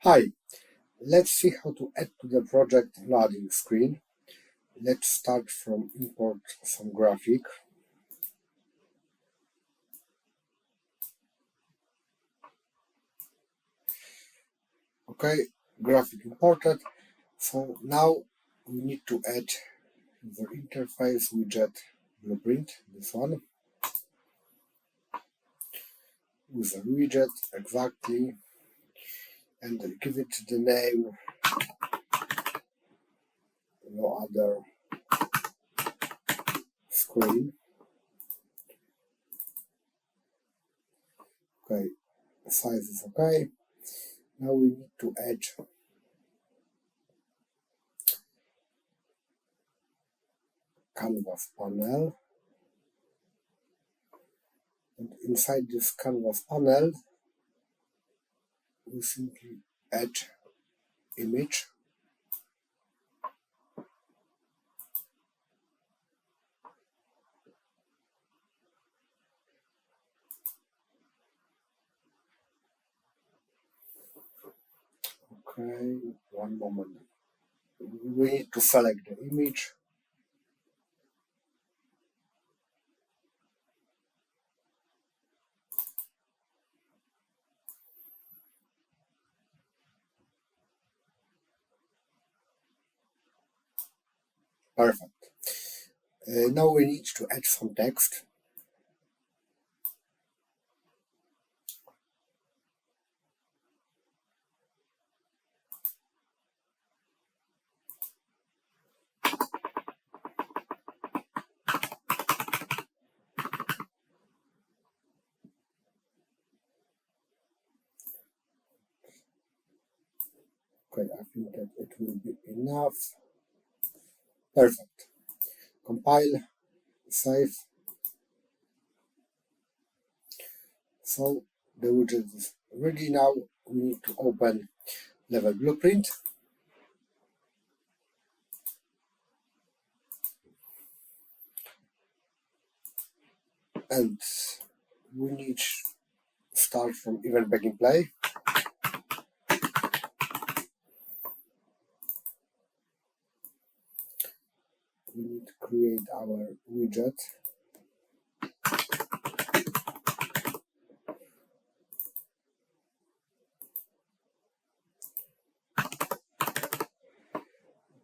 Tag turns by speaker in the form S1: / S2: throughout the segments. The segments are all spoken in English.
S1: Hi, let's see how to add to the project loading screen. Let's start from import some graphic. Okay, graphic imported. So now we need to add the interface widget blueprint, this one, with a widget exactly, and give it the name no other screen. Okay, size is okay. Now we need to add canvas panel, and inside this canvas panel we simply add image. Okay, one moment. We need to select the image. Perfect. Now we need to add some text. Okay, I think that it will be enough. Perfect. Compile, save. So the widget is ready now. We need to open level blueprint. And we need to start from event begin play. We need to create our widget.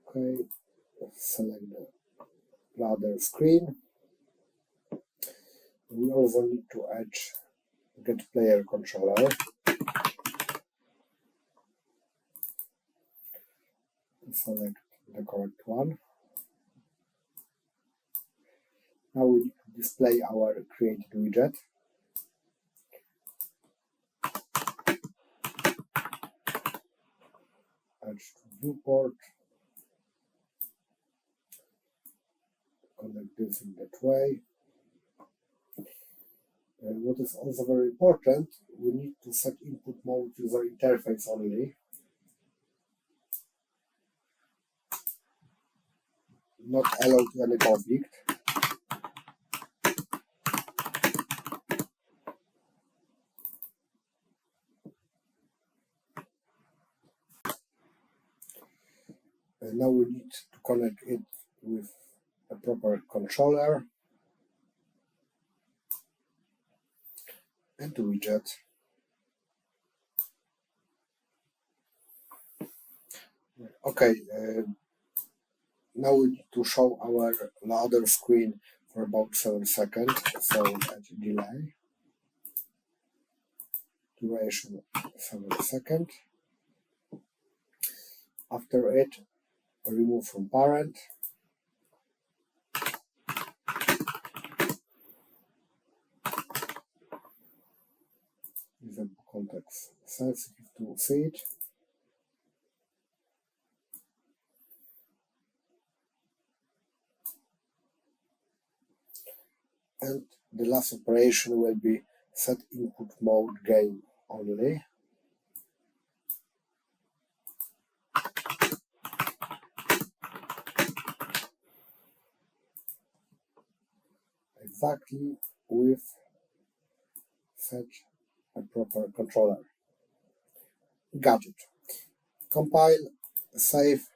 S1: Okay, select the ladder screen. We also need to add get player controller. Select the correct one. Now we need to display our created widget. Add to viewport. Connect this in that way. What is also very important, we need to set input mode user interface only. Not allow to any conflict. Now we need to connect it with a proper controller and the widget. Okay, now we need to show our ladder screen for about 7 seconds, so add delay. Duration 7 seconds. After it, remove from parent. Example context sensitive to feed. And the last operation will be set input mode game only. Exactly with set a proper controller. Got it. compile, save,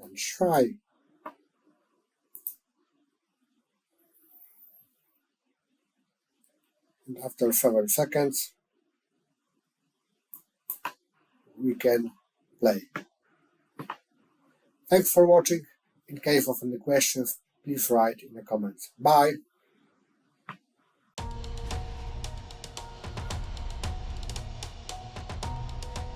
S1: and try. And after several seconds, we can play. Thanks for watching. In case of any questions, please write in the comments. Bye!